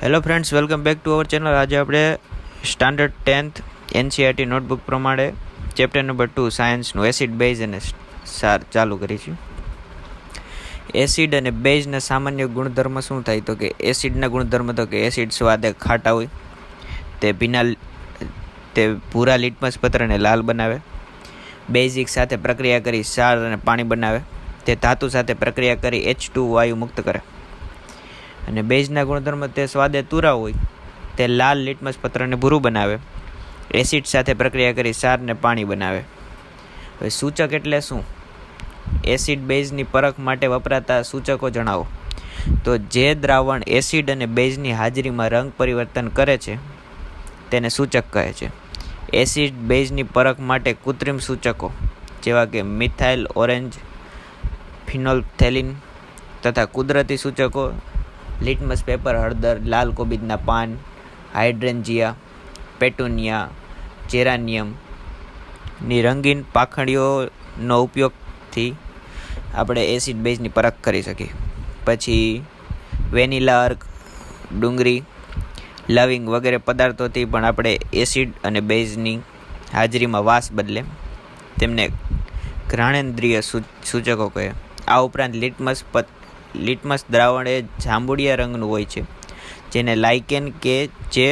Hello friends, welcome back to our channel. આજે આપણે standard 10th NCERT notebook પ્રમાણે chapter number 2 સાયન્સનું acid base અને સાર ચાલુ કરીશું. એસિડ અને બેઝના સામાન્ય ગુણધર્મ શું થાય? તો કે એસિડના ગુણધર્મ તો કે એસિડ સ્વાદે ખાટા હોય, તે ભૂરા લિટમસ પત્રને લાલ બનાવે, બેઝિક સાથે પ્રક્રિયા કરી સાર અને પાણી બનાવે, તે ધાતુ સાથે પ્રક્રિયા કરી H2 વાયુ મુક્ત કરે. અને બેઝના ગુણધર્મ તે સ્વાદે તુરા હોય, તે લાલ લિટમસ પત્રને ભૂરું બનાવે, એસિડ સાથે પ્રક્રિયા કરી સારને પાણી બનાવે. હવે સૂચક એટલે શું? એસિડ બેઝની પરખ માટે વપરાતા સૂચકો જણાવો. તો જે દ્રાવણ એસિડ અને બેઝની હાજરીમાં રંગ પરિવર્તન કરે છે તેને સૂચક કહે છે. એસિડ બેઝની પરખ માટે કૃત્રિમ સૂચકો જેવા કે મિથાઇલ ઓરેન્જ, ફિનોલ્ફથેલિન તથા કુદરતી સૂચકો લિટમસ પેપર, હળદર, લાલ કોબીજના પાન, હાઇડ્રેન્જિયા, પેટુનિયા, જેરાનિયમની રંગીન પાંખડીઓનો ઉપયોગથી આપણે એસિડ બેઝની પરખ કરી શકીએ. પછી વેનીલા અર્ક, ડુંગળી, લવિંગ વગેરે પદાર્થોથી પણ આપણે એસિડ અને બેઝની હાજરીમાં વાસ બદલે તેમને ઘ્રાણેન્દ્રિય સૂચકો કહે. આ ઉપરાંત લિટમસ દ્રાવણ એ જાંબુડિયા રંગનું હોય છે, જેને લાઇકેન કે જે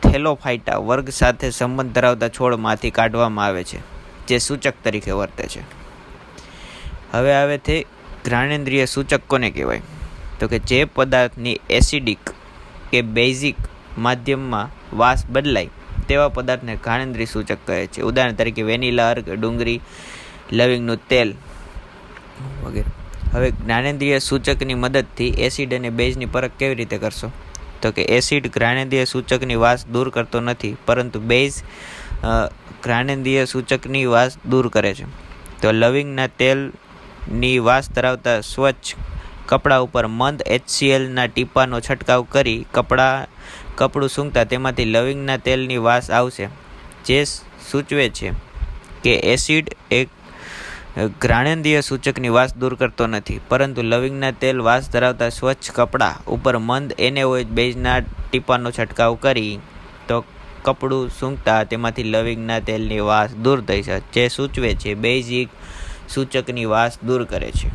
થેલોફાઇટા વર્ગ સાથે સંબંધ ધરાવતા છોડમાંથી કાઢવામાં આવે છે, જે સૂચક તરીકે વર્તે છે. હવે આવે તે ઘ્રાણેન્દ્રિય સૂચક કોને કહેવાય? તો કે જે પદાર્થની એસિડિક કે બેઝિક માધ્યમમાં વાસ બદલાય તેવા પદાર્થને ઘ્રાણેન્દ્રિય સૂચક કહે છે. ઉદાહરણ તરીકે વેનીલા અર્ક, ડુંગળી, લવિંગનું તેલ વગેરે. હવે જ્ઞાનેન્દ્રિય સૂચકની મદદથી એસિડ અને બેઝની પરખ કેવી રીતે કરશો? તો કે એસિડ જ્ઞાનેન્દ્રિય સૂચકની વાસ દૂર કરતો નથી, પરંતુ બેઝ જ્ઞાનેન્દ્રિય સૂચકની વાસ દૂર કરે છે. તો લવિંગના તેલની વાસ ધરાવતા સ્વચ્છ કપડા ઉપર મંદ HClના ટીપાનો છંટકાવ કરી કપડું સૂંઘતા તેમાંથી લવિંગના તેલની વાસ આવશે, જે સૂચવે છે કે એસિડ એક ઘ્રાણેન્દ્રિય સૂચકની વાસ દૂર કરતો નથી, પરંતુ લવિંગના તેલ વાસ ધરાવતા સ્વચ્છ કપડાં ઉપર મંદ NaOH બેઝના ટીપાનો છંટકાવ કરી તો કપડું સૂંઘતા તેમાંથી લવિંગના તેલની વાસ દૂર થઈ છે, જે સૂચવે છે બેઝિક સૂચકની વાસ દૂર કરે છે.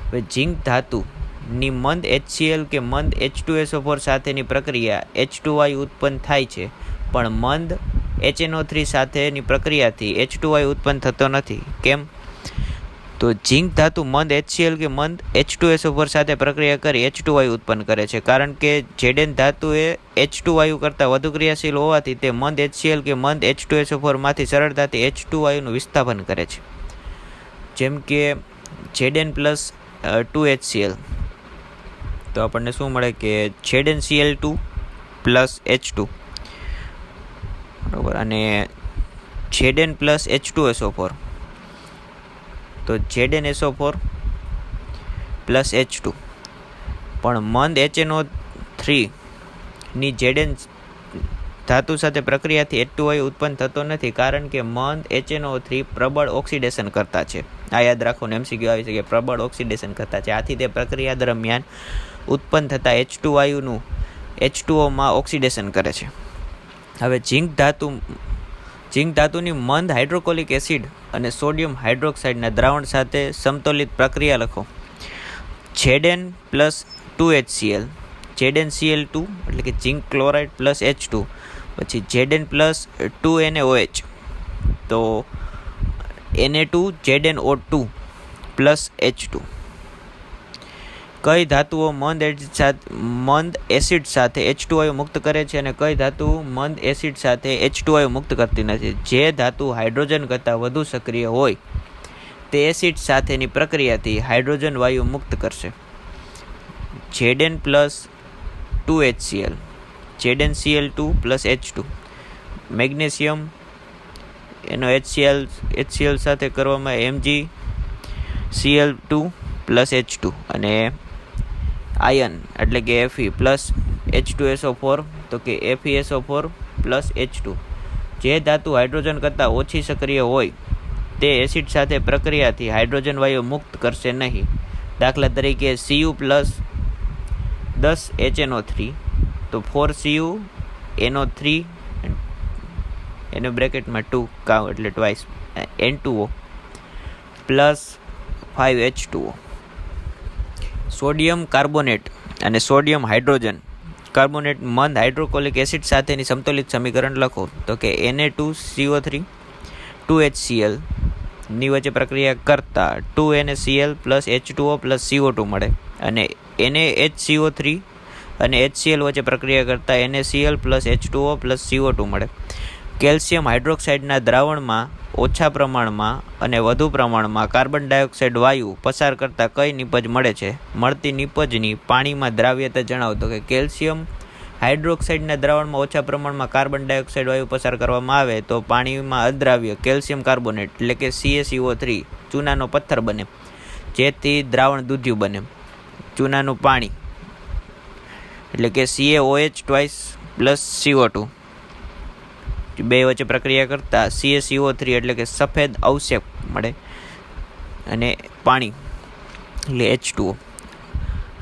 હવે ઝીંક ધાતુની મંદ HCl કે મંદ H2SO4 સાથેની પ્રક્રિયા H2 વાયુ ઉત્પન્ન થાય છે, પણ મંદ HNO3 સાથેની પ્રક્રિયાથી H2 વાયુ ઉત્પન્ન થતો નથી. કેમ? તો ઝીંક ધાતુ મંદ HCl કે મંદ H2SO4 સાથે પ્રક્રિયા કરી H2 વાયુ ઉત્પન્ન કરે છે, કારણ કે Zn ધાતુ એ H2 વાયુ કરતાં વધુ ક્રિયાશીલ હોવાથી તે મંદ HCl કે મંદ H2SO4 માંથી સરળતાથી H2 વાયુનું વિસ્થાપન કરે છે. જેમ કે Zn+2HCl, તો આપણને શું મળે કે ZnCl2 H2 બરાબર, અને Zn+H2SO4, તો ZnSO4 H2. પણ મંદ HNO3 ની Zn ધાતુ સાથે પ્રક્રિયાથી H2 વાયુ ઉત્પન્ન થતો નથી, કારણ કે મંદ HNO3 પ્રબળ ઓક્સિડેશન કરતા છે. આ યાદ રાખો, MCQ આવી શકે, પ્રબળ ઓક્સિડેશન કરતા છે. આથી તે પ્રક્રિયા દરમિયાન ઉત્પન્ન થતા H2 વાયુનું H2Oમાં ઓક્સિડેશન કરે છે. હવે ઝીંક ધાતુની મંદ હાઇડ્રોક્લોરિક એસિડ અને સોડિયમ હાઇડ્રોક્સાઇડના દ્રાવણ સાથે સમતોલિત પ્રક્રિયા લખો. Zn+2HCl, ZnCl2 એટલે કે ઝીંક ક્લોરાઇડ H2, પછી Zn+2NaOH, તો Na2ZnO2 H2. કઈ ધાતુઓ મંદ એસિડ સાથે H2 વાયુ મુક્ત કરે છે અને કઈ ધાતુ મંદ એસિડ સાથે H2 વાયુ મુક્ત કરતી નથી? જે ધાતુ હાઇડ્રોજન કરતાં વધુ સક્રિય હોય તે એસિડ સાથેની પ્રક્રિયાથી હાઇડ્રોજન વાયુ મુક્ત કરશે. Zn+2HCl, ZnCl2 H2. મેગ્નેશિયમ એનો HCl સાથે કરવામાં MgCl2 H2, અને આયન એટલે કે Fe H2SO4, તો કે FeSO4 H2. જે ધાતુ હાઇડ્રોજન કરતાં ઓછી સક્રિય હોય તે એસિડ સાથે પ્રક્રિયાથી હાઇડ્રોજન વાયુ મુક્ત કરશે નહીં. દાખલા તરીકે Cu+ 10 HNO3 તો 4Cu NO3 એને બ્રેકેટમાં 2 કાઉ એટલે twice N2O plus 5H2O. Sodium carbonate અને સોડિયમ હાઇડ્રોજન કાર્બોનેટ મંદ હાઇડ્રોક્લોરિક એસિડ સાથેની સમતોલિત સમીકરણ લખો. તો કે Na2CO3 2HCl ની વચ્ચે પ્રક્રિયા કરતા 2NaCl plus H2O plus CO2 મળે, અને NaHCO3 અને HCl વચ્ચે પ્રક્રિયા કરતા NaCl plus H2O plus CO2 મળે. કેલ્શિયમ હાઇડ્રોક્સાઇડના દ્રાવણમાં ઓછા પ્રમાણમાં અને વધુ પ્રમાણમાં કાર્બન ડાયોક્સાઇડ વાયુ પસાર કરતાં કઈ નિપજ મળે છે? મળતી નિપજની પાણીમાં દ્રાવ્યતા જણાવો. તો કે કેલ્શિયમ હાઇડ્રોક્સાઇડના દ્રાવણમાં ઓછા પ્રમાણમાં કાર્બન ડાયોક્સાઇડ વાયુ પસાર કરવામાં આવે તો પાણીમાં અદ્રાવ્ય કેલ્શિયમ કાર્બોનેટ એટલે કે CaCO3 ચૂનાનો પથ્થર બને, જેથી દ્રાવણ દૂધિયું બને. ચૂનાનું પાણી એટલે કે CaOH ટ્વાઇસ પ્લસ CO2 બે વચ્ચે પ્રક્રિયા કરતા CaCO3 એટલે કે સફેદ અવક્ષેપ મળે, અને પાણી એટલે H2O.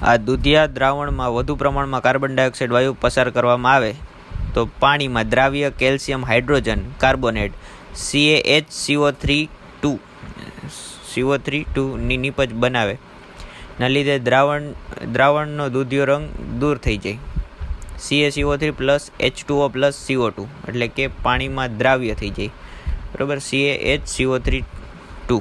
આ દૂધિયા દ્રાવણમાં વધુ પ્રમાણમાં કાર્બન ડાયોક્સાઇડ વાયુ પસાર કરવામાં આવે તો પાણીમાં દ્રાવ્ય કેલ્શિયમ હાઇડ્રોજન કાર્બોનેટ CO3 ની નિપજ બનાવે ના લીધે દ્રાવણનો દૂધિયો રંગ દૂર થઈ જાય. CaCO3 plus H2O plus CO2 એટલે કે પાણીમાં દ્રાવ્ય થઈ જાય. બરાબર, CaHCO3 2.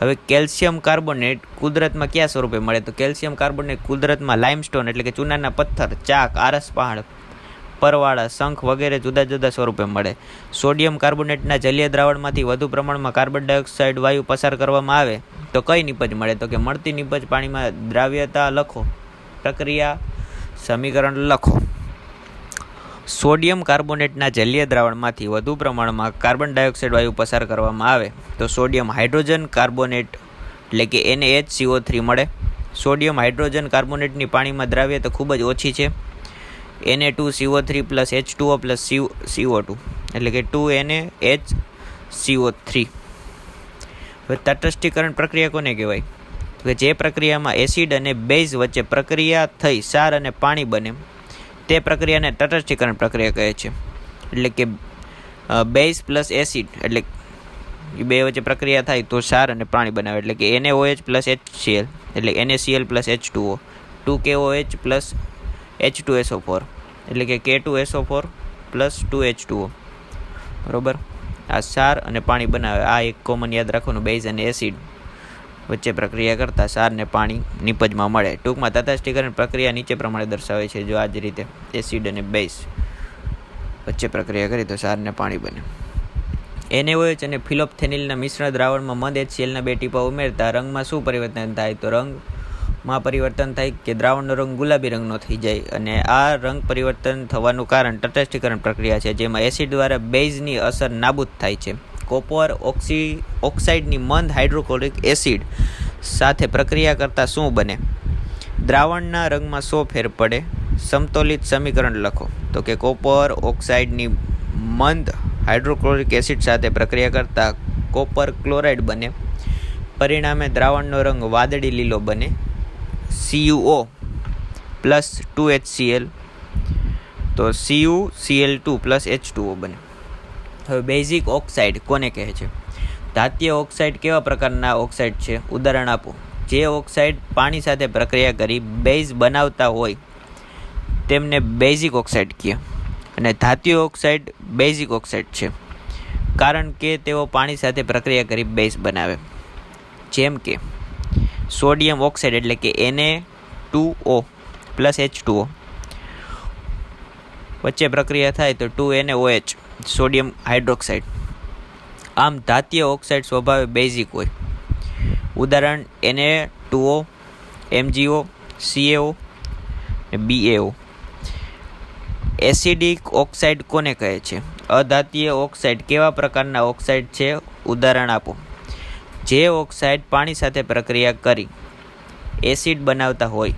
હવે કેલ્શિયમ કાર્બોનેટ કુદરતમાં કયા સ્વરૂપે મળે? તો કેલ્શિયમ કાર્બોનેટ કુદરતમાં લાઇમસ્ટોન એટલે કે ચૂનાના પથ્થર, ચાક, આરસ પહાડ, પરવાળા, શંખ વગેરે જુદા જુદા સ્વરૂપે મળે. સોડિયમ કાર્બોનેટના જલીય દ્રાવણમાંથી વધુ પ્રમાણમાં કાર્બન ડાયોક્સાઇડ વાયુ પસાર કરવામાં આવે તો કઈ નિપજ મળે? તો કે મળતી નિપજ પાણીમાં દ્રાવ્યતા લખો, પ્રક્રિયા સમીકરણ લખો. સોડિયમ કાર્બોનેટના જલીય દ્રાવણમાંથી વધુ પ્રમાણમાં કાર્બન ડાયોક્સાઇડ વાયુ પસાર કરવામાં આવે તો સોડિયમ હાઇડ્રોજન કાર્બોનેટ એટલે કે NaHCO3 મળે. સોડિયમ હાઇડ્રોજન કાર્બોનેટની પાણીમાં દ્રાવ્યતા ખૂબ જ ઓછી છે, Na2CO3 plus H2O plus CO2 એટલે કે 2NaHCO3. હવે તટસ્થીકરણ પ્રક્રિયા કોને કહેવાય? કે જે પ્રક્રિયામાં એસિડ અને બેઝ વચ્ચે પ્રક્રિયા થઈ ક્ષાર અને પાણી બને તે પ્રક્રિયાને તટસ્થીકરણ પ્રક્રિયા કહે છે. એટલે કે બેઝ પ્લસ એસિડ એટલે બે વચ્ચે પ્રક્રિયા થાય તો ક્ષાર અને પાણી બનાવે, એટલે કે NaOH પ્લસ HCl એટલે NaCl plus H2O, 2KOH plus H2SO4 એટલે કે K2SO4 પ્લસ 2H2O. બરાબર, આ ક્ષાર અને પાણી બનાવે. આ એક કોમન યાદ રાખવાનું, બેઝ અને એસિડ વચ્ચે પ્રક્રિયા કરતાં ક્ષાર ને પાણી નિપજમાં મળે. ટૂંકમાં તટસ્થીકરણ પ્રક્રિયા નીચે પ્રમાણે દર્શાવે છે. જો આ જ રીતે એસિડ અને બેઝ વચ્ચે પ્રક્રિયા કરી તો ક્ષાર ને પાણી બને. NaOH અને ફિલોપ્થેનિલના મિશ્રણ દ્રાવણમાં મંદ HClના 2 ટીપા ઉમેરતા રંગમાં શું પરિવર્તન થાય? તો રંગમાં પરિવર્તન થાય કે દ્રાવણનો રંગ ગુલાબી રંગનો થઈ જાય, અને આ રંગ પરિવર્તન થવાનું કારણ તટસ્થીકરણ પ્રક્રિયા છે, જેમાં એસિડ દ્વારા બેઝની અસર નાબૂદ થાય છે. કોપર ઓક્સાઇડની મંદ હાઇડ્રોક્લોરિક એસિડ સાથે પ્રક્રિયા કરતાં શું બને? દ્રાવણના રંગમાં શો ફેર પડે? સમતોલિત સમીકરણ લખો. તો કે કોપર ઓક્સાઇડની મંદ હાઇડ્રોક્લોરિક એસિડ સાથે પ્રક્રિયા કરતાં કોપર ક્લોરાઇડ બને, પરિણામે દ્રાવણનો રંગ વાદળી લીલો બને. CuO પ્લસ 2HCl તો CuCl2 પ્લસ H2O બને. હવે બેઝિક ઓક્સાઇડ કોને કહે છે? ધાત્ય ઓક્સાઇડ કેવા પ્રકારના ઓક્સાઇડ છે? ઉદાહરણ આપો. જે ઓક્સાઇડ પાણી સાથે પ્રક્રિયા કરી બેઝ બનાવતા હોય તેમને બેઝિક ઓક્સાઇડ કહે, અને ધાત્ય ઓક્સાઇડ બેઝિક ઓક્સાઇડ છે કારણ કે તેઓ પાણી સાથે પ્રક્રિયા કરી બેઝ બનાવે. જેમ કે સોડિયમ ઓક્સાઇડ એટલે કે Na2O પ્લસ H2O વચ્ચે પ્રક્રિયા થાય તો 2NaOH સોડિયમ હાઇડ્રોક્સાઇડ. આમ ધાત્ય ઓક્સાઇડ સ્વભાવે બેઝિક હોય. ઉદાહરણ Na2O, MgO, CaO અને BaO. એસિડિક ઓક્સાઇડ કોને કહે છે? અધાત્ય ઓક્સાઇડ કેવા પ્રકારના ઓક્સાઇડ છે? ઉદાહરણ આપો. જે ઓક્સાઇડ પાણી સાથે પ્રક્રિયા કરી એસિડ બનાવતા હોય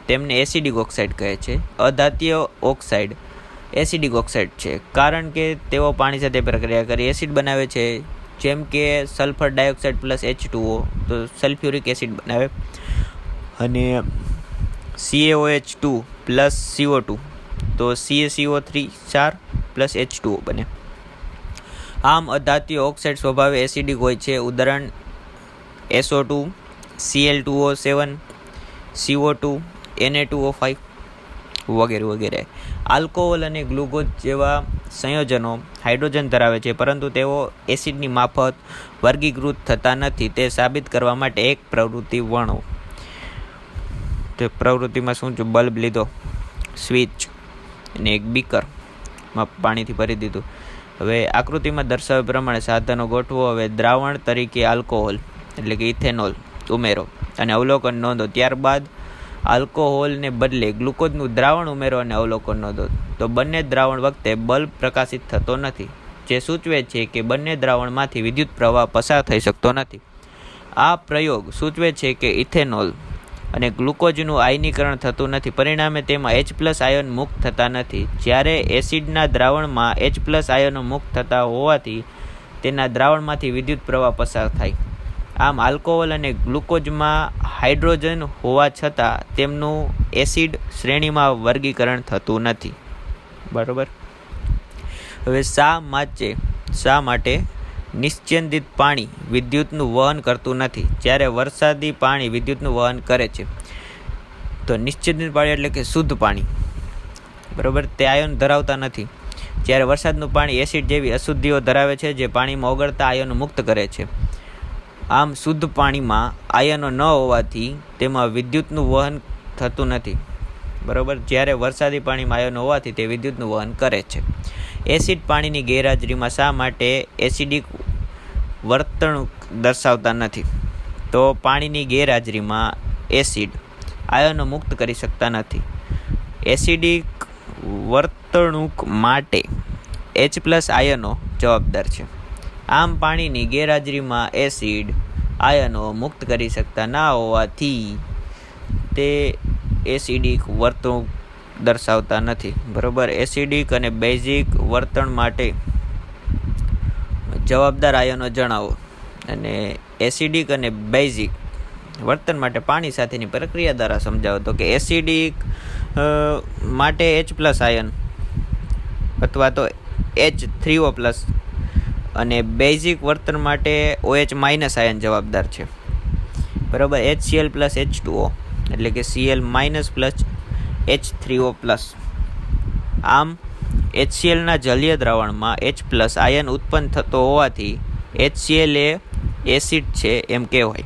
તેમને એસિડિક ઓક્સાઇડ કહે છે. અધાત્ય ઓક્સાઇડ એસિડિક ઓક્સાઇડ છે કારણ કે તેઓ પાણી સાથે પ્રક્રિયા કરી એસિડ બનાવે છે, જેમ કે સલ્ફર ડાયોક્સાઇડ પ્લસ H2O તો સલ્ફ્યુરિક એસિડ બનાવે, અને CaOH2 પ્લસ CO2 તો CaCO3 પ્લસ H2O બને. આમ અધાતુઓ ઓક્સાઇડ સ્વભાવે એસિડિક હોય છે. ઉદાહરણ SO2, Cl2O7, CO2, Na2O5 વગેરે વગેરે. આલ્કોહોલ અને ગ્લુકોઝ જેવા સંયોજનો હાઇડ્રોજન ધરાવે છે, પરંતુ તેઓ એસિડની માફત વર્ગીકૃત થતા નથી. તે સાબિત કરવા માટે એક પ્રવૃત્તિ વર્ણવો. તે પ્રવૃત્તિમાં શું છે? બલ્બ લીધો, સ્વિચ અને એક બીકરમાં પાણીથી ભરી દીધું. હવે આકૃતિમાં દર્શાવ્યા પ્રમાણે સાધનો ગોઠવો. હવે દ્રાવણ તરીકે આલ્કોહોલ એટલે કે ઇથેનોલ ઉમેરો અને અવલોકન નોંધો. ત્યારબાદ આલ્કોહોલને બદલે ગ્લુકોઝનું દ્રાવણ ઉમેરો અને અવલોકન નોંધો. તો બંને દ્રાવણ વખતે બલ્બ પ્રકાશિત થતો નથી, જે સૂચવે છે કે બંને દ્રાવણમાંથી વિદ્યુત પ્રવાહ પસાર થઈ શકતો નથી. આ પ્રયોગ સૂચવે છે કે ઇથેનોલ અને ગ્લુકોઝનું આયનીકરણ થતું નથી, પરિણામે તેમાં H+ આયન મુક્ત થતા નથી. જ્યારે એસિડના દ્રાવણમાં H+ આયનો મુક્ત થતા હોવાથી તેના દ્રાવણમાંથી વિદ્યુત પ્રવાહ પસાર થાય. આમ આલ્કોહોલ અને ગ્લુકોઝમાં હાઇડ્રોજન હોવા છતાં તેમનું એસિડ શ્રેણીમાં વર્ગીકરણ થતું નથી. બરાબર. હવે શા માટે નિશ્ચેદિત પાણી વિદ્યુતનું વહન કરતું નથી, જ્યારે વરસાદી પાણી વિદ્યુતનું વહન કરે છે? તો નિશ્ચેદિત પાણી એટલે કે શુદ્ધ પાણી, બરાબર, તે આયન ધરાવતા નથી. જ્યારે વરસાદનું પાણી એસિડ જેવી અશુદ્ધિઓ ધરાવે છે, જે પાણીમાં ઓગળતા આયનો મુક્ત કરે છે. આમ શુદ્ધ પાણીમાં આયનો ન હોવાથી તેમાં વિદ્યુતનું વહન થતું નથી, બરાબર. જ્યારે વરસાદી પાણીમાં આયનો હોવાથી તે વિદ્યુતનું વહન કરે છે. એસિડ પાણીની ગેરહાજરીમાં શા માટે એસિડિક વર્તણૂક દર્શાવતા નથી? તો પાણીની ગેરહાજરીમાં એસિડ આયનો મુક્ત કરી શકતા નથી. એસિડિક વર્તણૂક માટે H+ આયનો જવાબદાર છે. આમ પાણીની ગેરહાજરીમાં એસિડ આયનો મુક્ત કરી શકતા ના હોવાથી તે એસિડિક વર્તણૂક દર્શાવતા નથી, બરાબર. એસિડિક અને બેઝિક વર્તન માટે જવાબદાર આયનો જણાવો. અને એસિડિક અને બેઝિક વર્તન માટે પાણી સાથેની પ્રક્રિયા દ્વારા સમજાવો. તો કે એસિડિક માટે H+ આયન અથવા તો H3O+ અને બેઝિક વર્તન માટે OH- આયન જવાબદાર છે, બરાબર. HCl + H2O એટલે કે Cl- + H3O+. આમ HClના જલીય દ્રાવણમાં H+ આયન ઉત્પન્ન થતો હોવાથી HCl એ એસિડ છે એમ કહેવાય.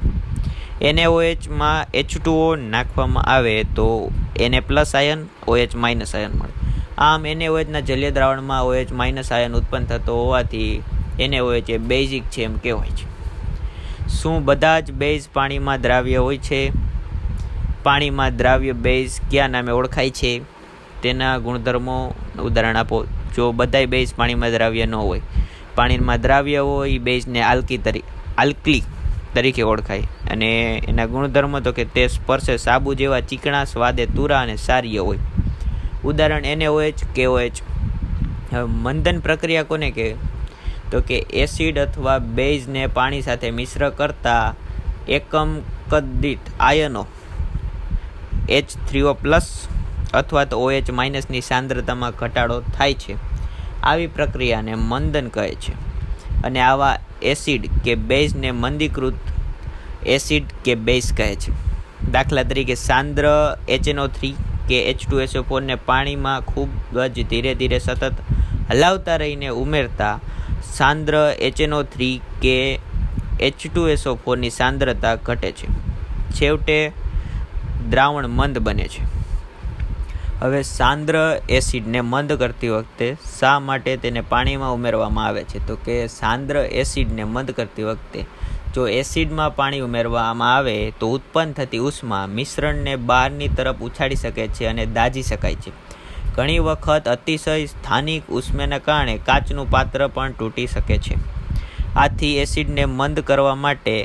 NaOH માં H2O નાખવામાં આવે તો Na+ આયન OH- આયન મળે. આમ NaOHના જલીય દ્રાવણમાં OH- આયન ઉત્પન્ન થતો હોવાથી NaOH એ બેઝિક છે એમ કહેવાય છે. શું બધા જ બેઝ પાણીમાં દ્રાવ્ય હોય છે? પાણીમાં દ્રાવ્ય બેઝ કયા નામે ઓળખાય છે? તેના ગુણધર્મો ઉદાહરણ આપો. જો બધાય બેઝ પાણીમાં દ્રાવ્ય ન હોય, પાણીમાં દ્રાવ્ય હોય એ બેઝને આલ્કલી તરીકે ઓળખાય. અને એના ગુણધર્મો તો કે તે સ્પર્શે સાબુ જેવા ચીકણા, સ્વાદે તુરા અને સારીય હોય. ઉદાહરણ NaOH, KOH. હવે મંથન પ્રક્રિયા કોને કહે? તો કે એસિડ અથવા બેઝને પાણી સાથે મિશ્ર કરતા એકમ કદ આયનો H3O+ અથવા તો OH- ની સાંદ્રતામાં ઘટાડો થાય છે. આવી પ્રક્રિયાને મંદન કહે છે. અને આવા એસિડ કે બેઝને મંદીકૃત એસિડ કે બેઝ કહે છે. દાખલા તરીકે સાંદ્ર HNO3 કે H2SO4 ને પાણીમાં ખૂબ જ ધીરે ધીરે સતત હલાવતા રહીને ઉમેરતા સાંદ્ર HNO3 કે H2SO4 ની સાંદ્રતા ઘટે છે. છેવટે દ્રાવણ મંદ બને છે. હવે સાંદ્ર એસિડને મંદ કરતી વખતે શા માટે તેને પાણીમાં ઉમેરવામાં આવે છે? તો કે સાંદ્ર એસિડને મંદ કરતી વખતે જો એસિડમાં પાણી ઉમેરવામાં આવે તો ઉત્પન્ન થતી ઉષ્મા મિશ્રણને બહારની તરફ ઉછાળી શકે છે અને દાજી શકાય છે. ઘણી વખત અતિશય સ્થાનિક ઉષ્માને કારણે કાચનું પાત્ર પણ તૂટી શકે છે. આથી એસિડને મંદ કરવા માટે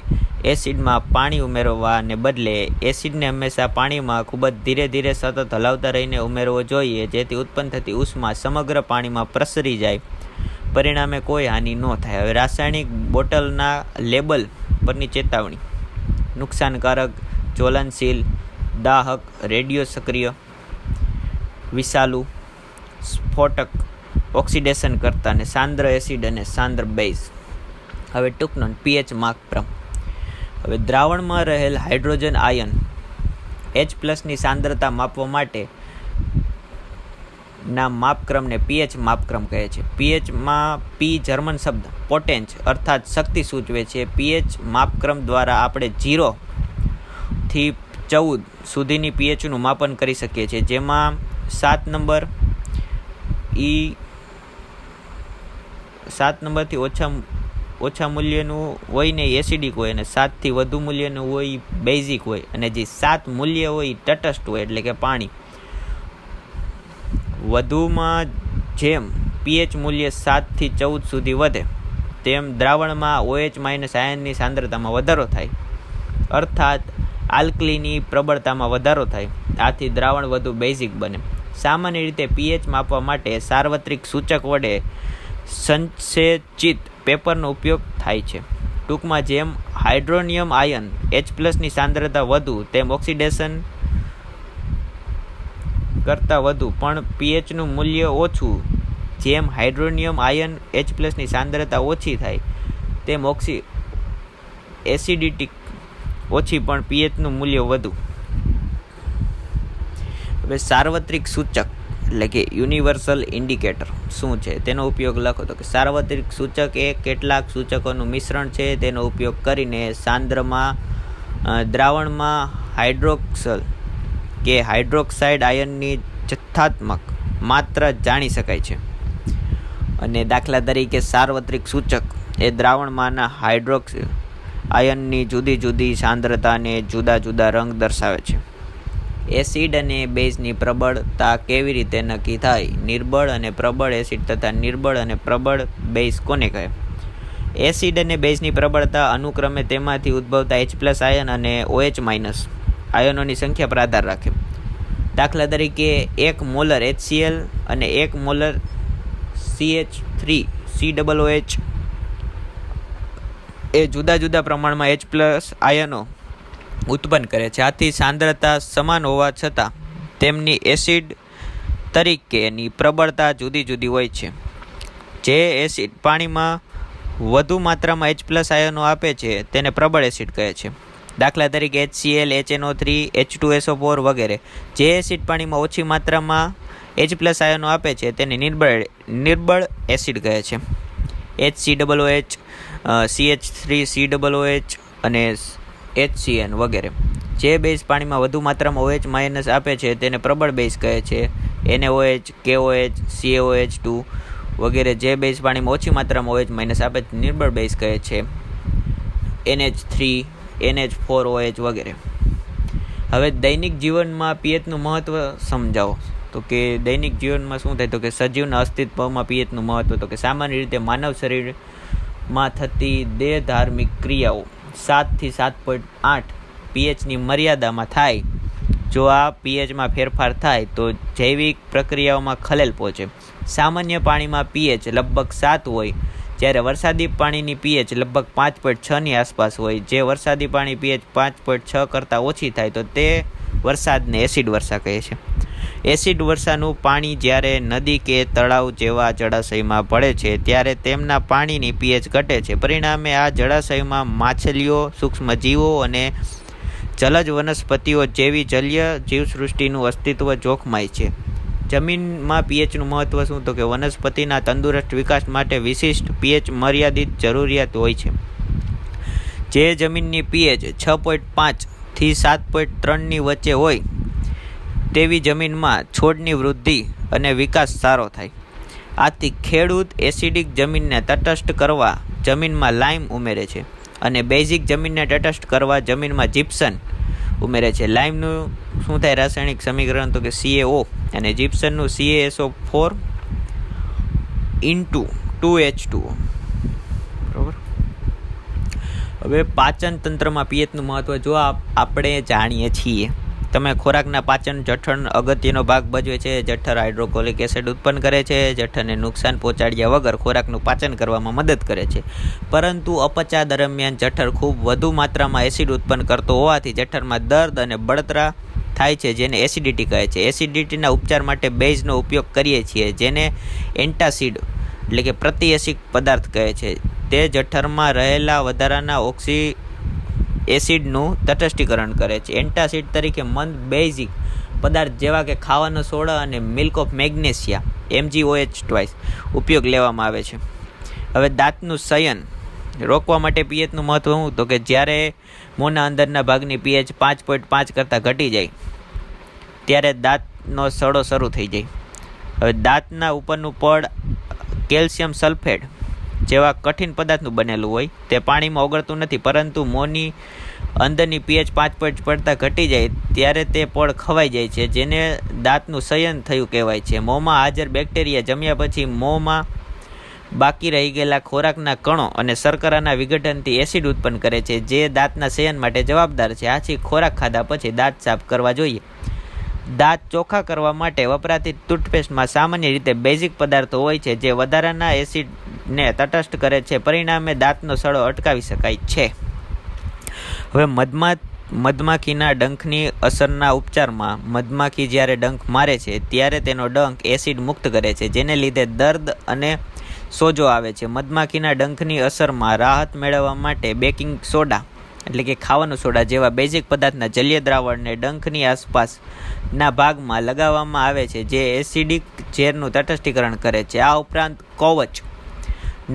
એસિડમાં પાણી ઉમેરવાને બદલે એસિડને હંમેશા પાણીમાં ખૂબ જ ધીરે ધીરે સતત હલાવતા રહીને ઉમેરવો જોઈએ, જેથી ઉત્પન્ન થતી ઉષ્મા સમગ્ર પાણીમાં પ્રસરી જાય, પરિણામે કોઈ હાનિ ન થાય. હવે રાસાયણિક બોટલના લેબલ પરની ચેતવણી: નુકસાનકારક, જ્વલનશીલ, દાહક, રેડિયો સક્રિય, વિષાલુ, સ્ફોટક, ઓક્સિડેશન કરતા અને સાંદ્ર એસિડ અને સાંદ્ર બેઝ. હવે ટૂંક નોંધ પીએચ માપક્રમ. હવે દ્રાવણમાં રહેલ હાઇડ્રોજન આયન H+ની સાંદ્રતા માપવા માટે ના માપક્રમને પીએચ માપક્રમ કહે છે. પીએચમાં પી જર્મન શબ્દ પોટેન્ચ અર્થાત શક્તિ સૂચવે છે. પીએચ માપક્રમ દ્વારા આપણે 0 થી 14 સુધીની પીએચનું માપન કરી શકીએ છીએ, જેમાં 7 નંબરથી ઓછા મૂલ્યનું હોય ને એસિડિક હોય, અને 7 થી વધુ મૂલ્યનું હોય બેઝિક હોય, અને જે 7 મૂલ્ય હોય તટસ્થ હોય એટલે કે પાણી. વધુમાં જેમ પીએચ મૂલ્ય 7 થી 14 સુધી વધે તેમ દ્રાવણમાં OH- આયનની સાંદ્રતામાં વધારો થાય, અર્થાત આલ્કલીની પ્રબળતામાં વધારો થાય. આથી દ્રાવણ વધુ બેઝિક બને. સામાન્ય રીતે પીએચ માપવા માટે સાર્વત્રિક સૂચક વડે સંક્ષેપિત પેપરનો ઉપયોગ થાય છે. ટૂંકમાં જેમ હાઇડ્રોનિયમ આયન H+ની સાંદ્રતા વધુ તેમ ઓક્સિડેશન કરતાં વધુ પણ પીએચનું મૂલ્ય ઓછું. જેમ હાઇડ્રોનિયમ આયન H+ની સાંદ્રતા ઓછી થાય તેમ એસિડિટી ઓછી પણ પીએચનું મૂલ્ય વધુ. હવે સાર્વત્રિક સૂચક એટલે કે યુનિવર્સલ ઇન્ડિકેટર શું છે તેનો ઉપયોગ લખો. તો કે સાર્વત્રિક સૂચક એ કેટલાક સૂચકોનું મિશ્રણ છે. તેનો ઉપયોગ કરીને દ્રાવણમાં હાઇડ્રોક્સલ કે હાઇડ્રોક્સાઇડ આયનની જથ્થાત્મક માત્રા જાણી શકાય છે. અને દાખલા તરીકે સાર્વત્રિક સૂચક એ દ્રાવણમાંના હાઇડ્રોક્સ આયનની જુદી જુદી સાંદ્રતા અને જુદા જુદા રંગ દર્શાવે છે. એસિડ અને બેઝની પ્રબળતા કેવી રીતે નક્કી થાય? નિર્બળ અને પ્રબળ એસિડ તથા નિર્બળ અને પ્રબળ બેઝ કોને કહે? એસિડ અને બેઝની પ્રબળતા અનુક્રમે તેમાંથી ઉદ્ભવતા H+ આયન અને OH- આયનોની સંખ્યા પર આધાર રાખે. દાખલા તરીકે 1 મોલર HCl અને 1 મોલર CH3COOH એ જુદા જુદા પ્રમાણમાં H+ આયનો ઉત્પન્ન કરે છે. આથી સાંદ્રતા સમાન હોવા છતાં તેમની એસિડ તરીકેની પ્રબળતા જુદી જુદી હોય છે. જે એસિડ પાણીમાં વધુ માત્રામાં H+ આયનો આપે છે તેને પ્રબળ એસિડ કહે છે. દાખલા તરીકે HCl, HNO3, H2SO4 વગેરે. જે એસિડ પાણીમાં ઓછી માત્રામાં H+ આયનો આપે છે તેને નિર્બળ એસિડ કહે છે. HCOOH, CH3COOH અને HCN વગેરે. જે બેઝ પાણીમાં વધુ માત્રામાં OH- આપે છે તેને પ્રબળ બેઝ કહે છે. NaOH, KOH, CaOH2 વગેરે. જે બેઝ પાણીમાં ઓછી માત્રામાં OH- આપે છે નિર્બળ બેઝ કહે છે. NH3, NH4OH વગેરે. હવે દૈનિક જીવનમાં પીએચનું મહત્વ સમજાવો. તો કે દૈનિક જીવનમાં શું થાય? તો કે સજીવના અસ્તિત્વમાં પીએચનું મહત્વ. તો કે સામાન્ય રીતે માનવ શરીરમાં થતી દેહધાર્મિક ક્રિયાઓ 7 થી 7.8 પીએચની મર્યાદામાં થાય. જો આ પીએચમાં ફેરફાર થાય તો જૈવિક પ્રક્રિયાઓમાં ખલેલ પહોંચે. સામાન્ય પાણીમાં પીએચ લગભગ 7 હોય, જ્યારે વરસાદી પાણીની પીએચ લગભગ 5.6ની આસપાસ હોય. જે વરસાદી પાણી પીએચ 5.6 કરતાં ઓછી થાય તો તે વરસાદને એસિડ વર્ષા કહે છે. એસિડ વર્ષાનું પાણી જ્યારે નદી કે તળાવ જેવા જળાશયમાં પડે છે ત્યારે તેમના પાણીની પીએચ ઘટે છે. પરિણામે આ જળાશયમાં માછલીઓ, સૂક્ષ્મજીવો અને જલજ વનસ્પતિઓ જેવી જલીય જીવસૃષ્ટિનું અસ્તિત્વ જોખમાય છે. જમીનમાં પીએચનું મહત્વ શું? તો કે વનસ્પતિના તંદુરસ્ત વિકાસ માટે વિશિષ્ટ પીએચ મર્યાદિત જરૂરિયાત હોય છે. જે જમીનની પીએચ 6.5 થી 7.3ની વચ્ચે હોય તેવી જમીનમાં છોડની વૃદ્ધિ અને વિકાસ સારો થાય. આથી ખેડૂત એસિડિક જમીનને તટસ્થ કરવા જમીનમાં લાઇમ ઉમેરે છે અને બેઝિક જમીનને તટસ્થ કરવા જમીનમાં જીપ્સમ ઉમેરે છે. લાઇમનું શું થાય રાસાયણિક સમીકરણ? તો કે CaO અને જીપ્સમનું CaSO4 × 2H2O. બરાબર. હવે પાચન તંત્રમાં પીએચનું મહત્વ જો આપણે જાણીએ છીએ. તમે ખોરાકના પાચન જઠર અગત્યનો ભાગ ભજવે છે. જઠર હાઇડ્રોક્લોરિક એસિડ ઉત્પન્ન કરે છે. જઠરને નુકસાન પહોંચાડ્યા વગર ખોરાકનું પાચન કરવામાં મદદ કરે છે. પરંતુ અપચા દરમિયાન જઠર ખૂબ વધુ માત્રામાં એસિડ ઉત્પન્ન કરતો હોવાથી જઠરમાં દર્દ અને બળતરા થાય છે જેને એસિડિટી કહે છે. એસિડિટીના ઉપચાર માટે બેઝનો ઉપયોગ કરીએ છીએ જેને એન્ટાસિડ એટલે કે પ્રતિએસિડ પદાર્થ કહે છે. તે જઠરમાં રહેલા વધારાના એસિડનું તટસ્થીકરણ કરે છે. એન્ટાસિડ તરીકે મંદ બેઝિક પદાર્થ જેવા કે ખાવાનો સોડા અને મિલ્ક ઓફ મેગ્નેશિયા MgOH ઉપયોગ લેવામાં આવે છે. હવે દાંતનું શયન રોકવા માટે પીએચનું મહત્વ શું? તો કે જ્યારે મોંના અંદરના ભાગની પીએચ 5.5 કરતાં ઘટી જાય ત્યારે દાંતનો સડો શરૂ થઈ જાય. હવે દાંતના ઉપરનું પડ કેલ્શિયમ સલ્ફેટ જેવા કઠિન પદાર્થનું બનેલું હોય. તે પાણીમાં ઓગળતું નથી, પરંતુ મોંની અંદરની પીએચ 5 પડતા ઘટી જાય ત્યારે તે પડ ખવાઈ જાય છે, જેને દાંતનું શયન થયું કહેવાય છે. મોંમાં હાજર બેક્ટેરિયા જમ્યા પછી મોંમાં બાકી રહી ગયેલા ખોરાકના કણો અને શર્કરાના વિઘટનથી એસિડ ઉત્પન્ન કરે છે, જે દાંતના શયન માટે જવાબદાર છે. આથી ખોરાક ખાધા પછી દાંત સાફ કરવા જોઈએ. દાંત ચોખ્ખા કરવા માટે વપરાતી ટૂથપેસ્ટમાં સામાન્ય રીતે બેઝિક પદાર્થો હોય છે જે વધારાના એસિડને તટસ્થ કરે છે. પરિણામે દાંતનો સડો અટકાવી શકાય છે. હવે મધમાખીના ડંખની અસરના ઉપચારમાં મધમાખી જ્યારે ડંખ મારે છે ત્યારે તેનો ડંખ એસિડ મુક્ત કરે છે, જેને લીધે દર્દ અને સોજો આવે છે. મધમાખીના ડંખની અસરમાં રાહત મેળવવા માટે બેકિંગ સોડા એટલે કે ખાવાનો સોડા જેવા બેઝિક પદાર્થના જલીય દ્રાવણને ડંખની આસપાસના ભાગમાં લગાવવામાં આવે છે, જે એસિડિક ઝેરનું તટસ્થીકરણ કરે છે. આ ઉપરાંત કોવચ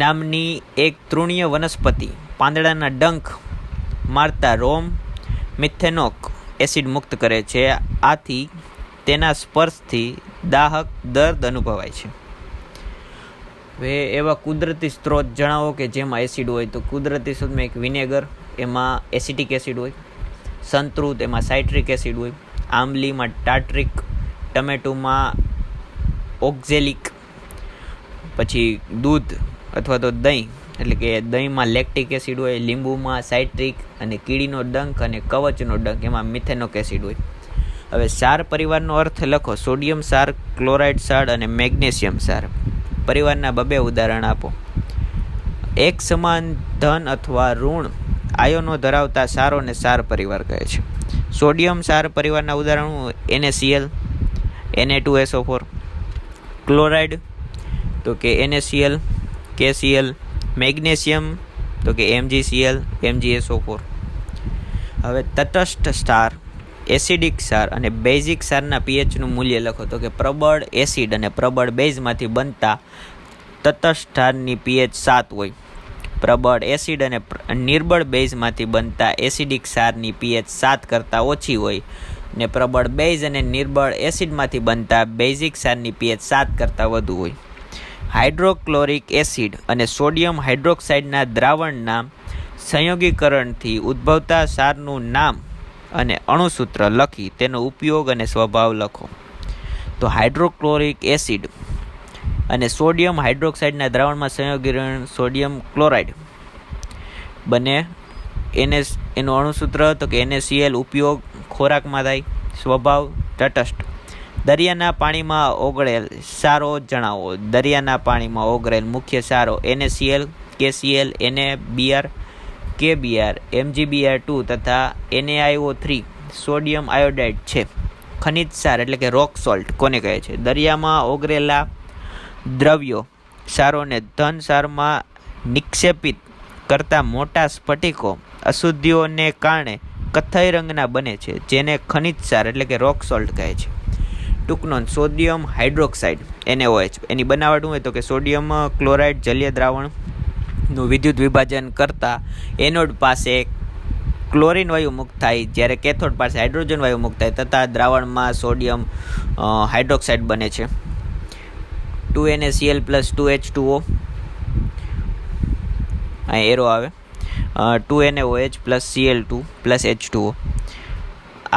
નામની એક તૃણીય વનસ્પતિ પાંદડાના ડંખ મારતા રોમ મિથેનોક એસિડ મુક્ત કરે છે. આથી તેના સ્પર્શથી દાહક દર્દ અનુભવાય છે. હવે એવા કુદરતી સ્ત્રોત જણાવો કે જેમાં એસિડ હોય. તો કુદરતી સ્ત્રોતમાં એક વિનેગર, એમાં એસિટિક એસિડ હોય. સંતૃત, એમાં સાઇટ્રિક એસિડ હોય. આંબલીમાં ટાર્ટ્રિક, ટમેટોમાં ઓક્ઝેલિક, પછી દૂધ અથવા તો દહીં એટલે કે દહીંમાં લેક્ટિક એસિડ હોય. લીંબુમાં સાઇટ્રિક અને કીડીનો ડંખ અને કવચનો ડંખ એમાં મિથેનોક એસિડ હોય. હવે સાર પરિવારનો અર્થ લખો. સોડિયમ સાર, ક્લોરાઇડ સાર અને મેગ્નેશિયમ સાર. પરિવારના 2 ઉદાહરણ આપો. એક સમાન ધન અથવા ઋણ આયનો ધરાવતા સારોને સાર પરિવાર કહે છે. સોડિયમ સાર પરિવારના ઉદાહરણો NaCl, Na2SO4. ક્લોરાઇડ તો કે NaCl, KCl. મેગ્નેશિયમ તો કે MgCl, MgSO4. હવે તટસ્થ સાર, એસિડિક સાર અને બેઝિક સારના પીએચનું મૂલ્ય લખો. તો કે પ્રબળ એસિડ અને પ્રબળ બેઝમાંથી બનતા તટસ્થ સારની પીએચ 7 હોય. પ્રબળ એસિડ અને નિર્બળ બેઝમાંથી બનતા એસિડિક સારની પીએચ 7 કરતાં ઓછી હોય, ને પ્રબળ બેઝ અને નિર્બળ એસિડમાંથી બનતા બેઝિક સારની પીએચ 7 કરતાં વધુ હોય. હાઇડ્રોક્લોરિક એસિડ અને સોડિયમ હાઇડ્રોક્સાઇડના દ્રાવણના સંયોગીકરણથી ઉદ્ભવતા સારનું નામ અને અણુસૂત્ર લખી તેનો ઉપયોગ અને સ્વભાવ લખો. તો હાઇડ્રોક્લોરિક એસિડ અને સોડિયમ હાઇડ્રોક્સાઇડના દ્રાવણમાં સંયોગીકરણ સોડિયમ ક્લોરાઇડ બને. એનું અણુસૂત્ર તો કે NaCl. ઉપયોગ ખોરાકમાં થાય. સ્વભાવ તટસ્થ. દરિયાના પાણીમાં ઓગળેલ સારો જણાવો. દરિયાના પાણીમાં ઓગળેલ મુખ્ય સારો NaCl, KCl, NaBr, KBr, MgBr2 તથા NaIO3 સોડિયમ આયોડાઇડ છે. ખનિજ સાર એટલે કે રોક સોલ્ટ કોને કહે છે? દરિયામાં ઓગળેલા દ્રવ્યો સારોને ધન સારમાં નિક્ષેપિત કરતા મોટા સ્ફટિકો અશુદ્ધિઓને કારણે કથ્થઈ રંગના બને છે, જેને ખનિજ સાર એટલે કે રોક સોલ્ટ કહે છે. ટૂંકનો સોડિયમ હાઇડ્રોક્સાઇડ NaOH એની બનાવટ શું હોય? તો કે સોડિયમ ક્લોરાઇડ જલીય દ્રાવણનું વિદ્યુત વિભાજન કરતાં એનોડ પાસે ક્લોરીન વાયુ મુક્ત થાય, જ્યારે કેથોડ પાસે હાઇડ્રોજન વાયુ મુક્ત થાય તથા દ્રાવણમાં સોડિયમ હાઇડ્રોક્સાઇડ બને છે. 2NaCl + 2H2O અહીં એરો આવે. 2NaOH + Cl2 + H2O.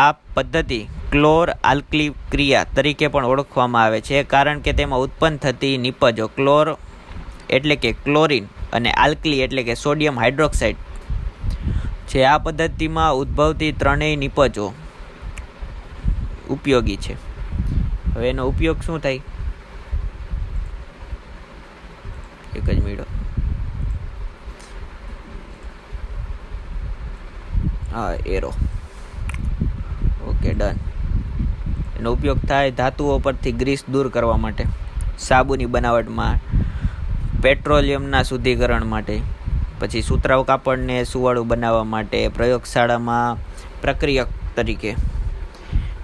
આ પદ્ધતિ ક્લોર આલ્કલી ક્રિયા તરીકે પણ ઓળખવામાં આવે છે, કારણ કે તેમાં ઉત્પન્ન થતી નિપજો ક્લોર એટલે કે ક્લોરીન અને આલ્કલી એટલે કે સોડિયમ હાઇડ્રોક્સાઇડ છે. આ પદ્ધતિમાં ઉદ્ભવતી ત્રણેય નિપજો ઉપયોગી છે. હવે એનો ઉપયોગ શું થાય? એક જ મિનિટ. હા, એરો. Okay, done. એનો ઉપયોગ થાય ધાતુઓ પરથી ગ્રીસ દૂર કરવા માટે, સાબુની બનાવટમાં, પેટ્રોલિયમના શુદ્ધિકરણ માટે, પછી સુતરાઉ કાપડને સુવાળું બનાવવા માટે, પ્રયોગશાળામાં પ્રક્રિયક તરીકે.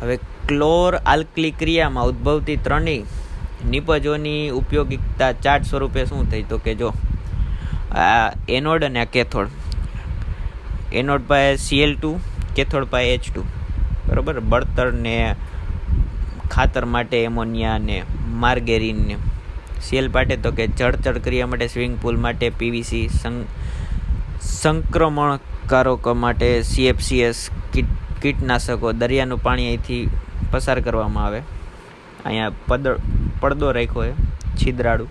હવે ક્લોર આલ્કલી ક્રિયામાં ઉદ્ભવતી ત્રણેય નિપજોની ઉપયોગિકતા ચાર્ટ સ્વરૂપે શું થઈ? તો કે જો આ એનોડ અને આ કેથોડ. એનોડ પાસે Cl2, કેથોડ પાસે H2. બરાબર. બળતર ને ખાતર માટે એમોનિયા ને માર્ગેરીન ને. Cl માટે તો કે જળચળ ક્રિયા માટે સ્વિમિંગ પુલ માટે PVC, સંક્રમણકારકો માટે CFCs, કીટનાશકો, દરિયાનું પાણી અહીંથી પસાર કરવામાં આવે. અહીંયા પડદો રાખ્યો છે છિદ્રાળું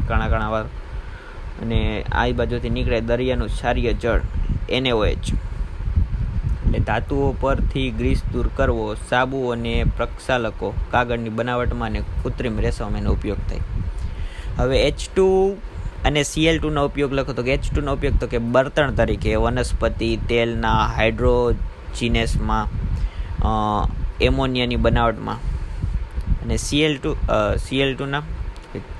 કાણા વાળો, અને આ બાજુથી નીકળે દરિયાનું ક્ષારીય જળ NaOH. એટલે ધાતુઓ પરથી ગ્રીસ દૂર કરવો, સાબુ અને પ્રક્ષાલકો, કાગળની બનાવટમાં અને કૃત્રિમ રેસામાં એનો ઉપયોગ થાય. હવે H2 અને Cl2નો ઉપયોગ લખો તો કે H2 નો ઉપયોગ તો કે બળતણ તરીકે વનસ્પતિ તેલના હાઇડ્રોજીનેસમાં, એમોનિયાની બનાવટમાં, અને Cl2ના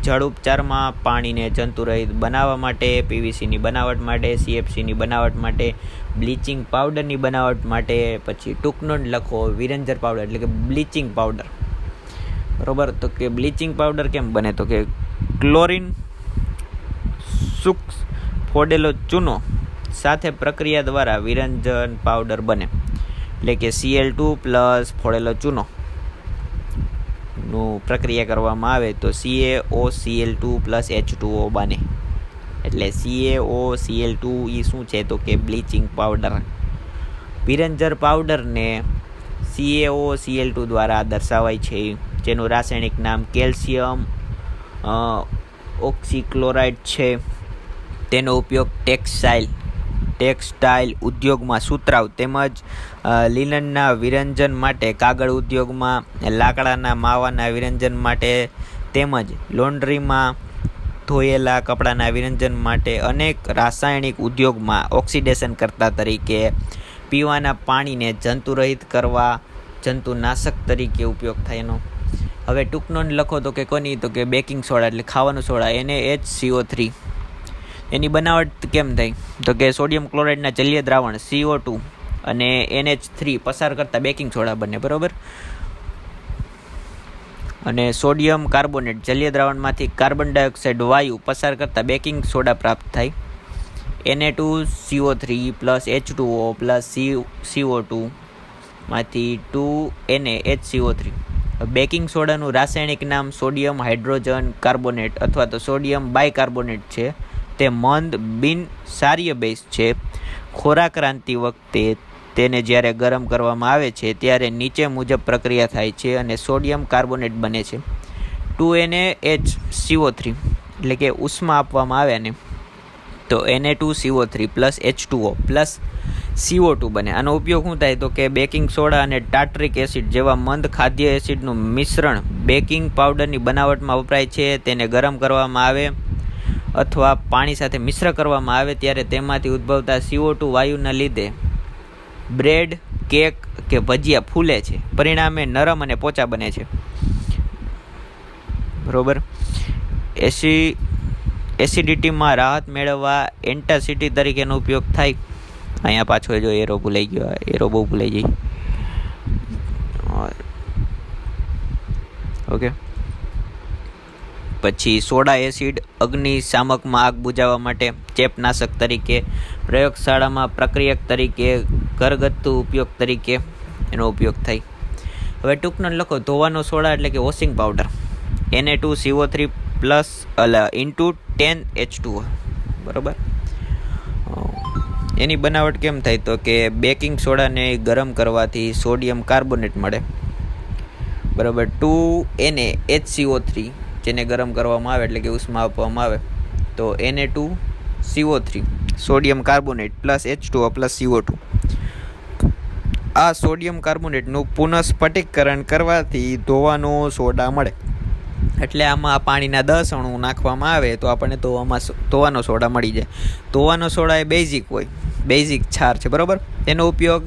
જળ ઉપચારમાં, પાણીને જંતુરહિત બનાવવા માટે, PVCની બનાવટ માટે, CFCની બનાવટ માટે, બ્લીચિંગ પાવડરની બનાવટ માટે. પછી ટૂંકનો લખો વિરંજર પાવડર એટલે કે બ્લીચિંગ પાવડર. બરોબર. તો કે બ્લીચિંગ પાવડર કેમ બને? તો કે ક્લોરીન, સૂક્ષ્મ ફોડેલો ચૂનો સાથે પ્રક્રિયા દ્વારા વિરંજન પાવડર બને. એટલે કે Cl2 પ્લસ ફોડેલો ચૂનો નું પ્રક્રિયા કરવામાં આવે તો CaOCl2 પ્લસ H2O બને. એટલે CaOCl2 એ શું છે? તો કે બ્લીચિંગ પાવડર. વિરંજર પાવડરને CaOCl2 દ્વારા દર્શાવાય છે, જેનું રાસાયણિક નામ કેલ્શિયમ ઓક્સીક્લોરાઇડ છે. તેનો ઉપયોગ ટેક્સટાઇલ ઉદ્યોગમાં, સુતરાઉ તેમજ લિનનના વિરંજન માટે, કાગળ ઉદ્યોગમાં, લાકડાના માવાના વિરંજન માટે, તેમજ લોન્ડ્રીમાં ધોયેલા કપડાના વિરંજન માટે, અનેક રાસાયણિક ઉદ્યોગમાં ઓક્સિડેશન કરતા તરીકે, પીવાના પાણીને જંતુરહિત કરવા, જંતુનાશક તરીકે ઉપયોગ થાય એનો. હવે ટૂંકનો લખો તો કે કોની? તો કે બેકિંગ સોડા એટલે ખાવાનું સોડા NaHCO3. એની બનાવટ કેમ થઈ? તો કે સોડિયમ ક્લોરાઇડના જલીય દ્રાવણ CO2 અને NH3 પસાર કરતા બેકિંગ સોડા બને. બરાબર. અને સોડિયમ કાર્બોનેટ જલીય દ્રાવણમાંથી કાર્બન ડાયોક્સાઇડ વાયુ પસાર કરતા બેકિંગ સોડા પ્રાપ્ત થાય. Na2CO3 plus H2O plus CO2 માંથી 2NaHCO3. બેકિંગ સોડાનું રાસાયણિક નામ સોડિયમ હાઇડ્રોજન કાર્બોનેટ અથવા તો સોડિયમ બાયકાર્બોનેટ છે. તે મંદ બિન ક્ષારીય બેઝ છે. ખોરાક રાંધતી વખતે તેને જ્યારે ગરમ કરવામાં આવે છે ત્યારે નીચે મુજબ પ્રક્રિયા થાય છે અને સોડિયમ કાર્બોનેટ બને છે. 2NaHCO3 એટલે કે ઉષ્મા આપવામાં આવે ને તો Na2CO3 plus H2O plus CO2 બને. આનો ઉપયોગ શું થાય? તો કે બેકિંગ સોડા અને ટાર્ટરિક એસિડ જેવા મંદ ખાદ્ય એસિડનું મિશ્રણ બેકિંગ પાવડરની બનાવટમાં વપરાય છે. તેને ગરમ કરવામાં આવે અથવા પાણી સાથે મિશ્ર કરવામાં આવે ત્યારે તેમાંથી ઉદ્ભવતા CO2 વાયુના લીધે બ્રેડ, કેક કે ભજીયા ફૂલે છે. પરિણામે નરમ અને પોચા બને છે. બરોબર. એસિડિટીમાં રાહત મેળવવા એન્ટાસિટી તરીકેનો ઉપયોગ થાય. અહીંયા પાછો જો એરો ભૂલાઈ ગયો, એરો બહુ ભૂલાઈ જાય. ઓકે. પછી સોડા એસિડ અગ્નિશામકમાં આગ બુઝાવવા માટે, ચેપનાશક તરીકે, પ્રયોગશાળામાં પ્રક્રિયક તરીકે, ઘરગથ્થુ ઉપયોગ તરીકે એનો ઉપયોગ થાય. હવે ટૂંકનો લખો ધોવાનો સોડા એટલે કે washing powder. Na2CO3 plus into 10H2O. બરાબર. એની બનાવટ કેમ થાય? તો કે બેકિંગ સોડાને ગરમ કરવાથી સોડિયમ કાર્બોનેટ મળે. બરાબર. 2NaHCO3 જેને ગરમ કરવામાં આવે એટલે કે ઉષ્મા આપવામાં આવે તો Na2CO3 sodium carbonate plus H2O plus CO2. આ સોડિયમ કાર્બોનેટનું પુનઃસ્ફટિકીકરણ કરવાથી ધોવાનો સોડા મળે. એટલે આમાં પાણીના 10 અણુ નાખવામાં આવે તો આપણને ધોવાનો સોડા મળી જાય. ધોવાનો સોડા એ બેઝિક હોય, બેઝિક ક્ષાર છે. બરાબર. તેનો ઉપયોગ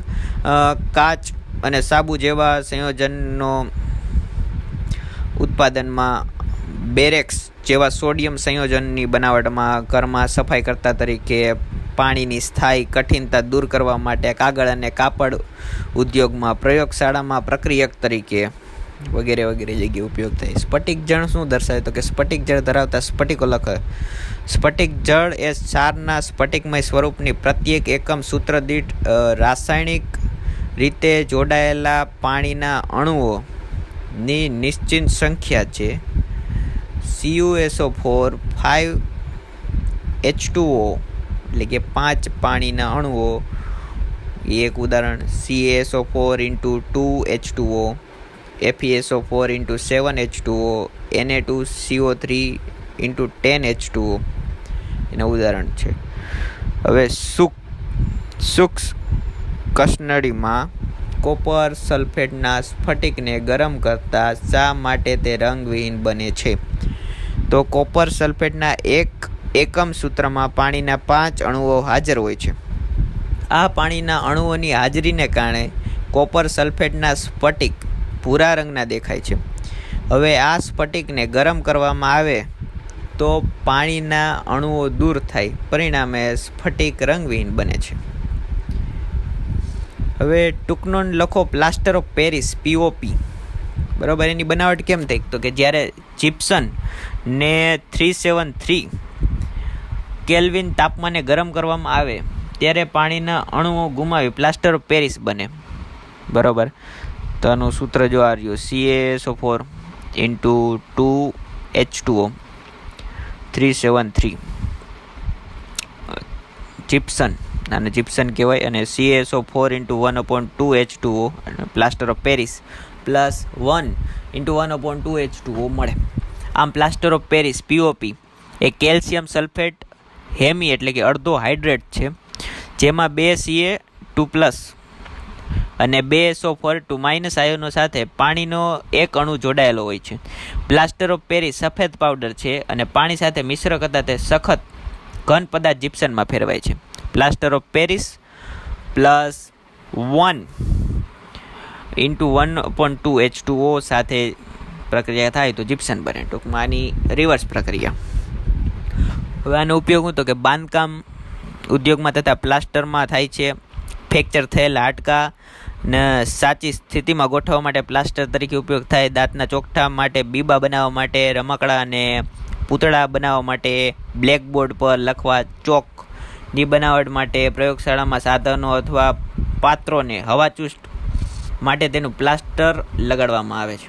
કાચ અને સાબુ જેવા સંયોજનનો ઉત્પાદનમાં બેરેક્સ જેવા સોડિયમ સંયોજનની બનાવટમાં, ઘરમાં સફાઈ કરતા તરીકે, પાણીની સ્થાયી કઠિનતા દૂર કરવા માટે, કાગળ અને કાપડ ઉદ્યોગમાં, પ્રયોગશાળામાં પ્રક્રિયક તરીકે વગેરે વગેરે જગ્યાએ ઉપયોગ થાય. સ્ફટિક જળ શું દર્શાવે તો કે સ્ફટિક જળ ધરાવતા સ્ફટિકો લખે. સ્ફટિક જળ એ ક્ષારના સ્ફટિકમય સ્વરૂપની પ્રત્યેક એકમ સૂત્ર દીઠ રાસાયણિક રીતે જોડાયેલા પાણીના અણુઓની નિશ્ચિત સંખ્યા છે. CuSO4 5H2O એટલે કે 5 પાણીના અણુઓ એક ઉદાહરણ. CaSO4 × 2H2O, FeSO4 × 7H2O, Na2CO3 × 10H2O એના ઉદાહરણ છે. હવે સૂક્ષ્મ કસનળીમાં કોપર સલ્ફેટના સ્ફટિકને ગરમ કરતા શા માટે તે રંગવિહીન બને છે? તો કોપર સલ્ફેટના એક એકમ સૂત્રમાં પાણીના 5 અણુઓ હાજર હોય છે. આ પાણીના અણુઓની હાજરીને કારણે કોપર સલ્ફેટના સ્ફટિક ભૂરા રંગના દેખાય છે. હવે આ સ્ફટિકને ગરમ કરવામાં આવે તો પાણીના અણુઓ દૂર થાય, પરિણામે સ્ફટિક રંગવિહીન બને છે. હવે ટૂંકનો લખો પ્લાસ્ટર ઓફ પેરિસ POP. બરાબર, એની બનાવટ કેમ થઈ? તો કે જ્યારે જીપ્સન ને 373 કેલ્વિન તાપમાને ગરમ કરવામાં આવે ત્યારે પાણીના અણુઓ ગુમાવી પ્લાસ્ટર ઓફ પેરિસ બને. બરાબર, તો આનું સૂત્ર જો આ રહ્યું, CaSO4 × 2H2O 373 જીપ્સન, આને જીપ્સન કહેવાય, અને CaSO4 × 1/2H2O plaster of Paris plus 1 × 1/2H2O મળે. આમ plaster of Paris POP A calcium sulphate hemi એટલે કે અડધો હાઇડ્રેટ છે, જેમાં 2 Ca2+ અને 2 SO4 આયનો સાથે પાણીનો એક અણુ જોડાયેલો હોય છે. પ્લાસ્ટર ઓફ પેરિસ સફેદ પાવડર છે અને પાણી સાથે મિશ્ર કરતાં તે સખત ઘન પદાર્થ જીપ્સનમાં ફેરવાય છે. Plaster of Paris plus 1 × 1/2H2O સાથે પ્રક્રિયા થાય તો જીપ્સન બને. ટૂંકમાં આની રિવર્સ પ્રક્રિયા. હવે આનો ઉપયોગ હું તો કે બાંધકામ ઉદ્યોગમાં તથા પ્લાસ્ટરમાં થાય છે. ફ્રેક્ચર થયેલા હાડકા ને સાચી સ્થિતિમાં ગોઠવવા માટે પ્લાસ્ટર તરીકે ઉપયોગ થાય. દાંતના ચોકઠા માટે, બીબા બનાવવા માટે, રમકડા અને પૂતળા બનાવવા માટે, બ્લેકબોર્ડ પર લખવા ચોકની બનાવટ માટે, પ્રયોગશાળામાં સાધનો અથવા પાત્રોને હવાચુસ્ટ માટે તેનું પ્લાસ્ટર લગાડવામાં આવે છે.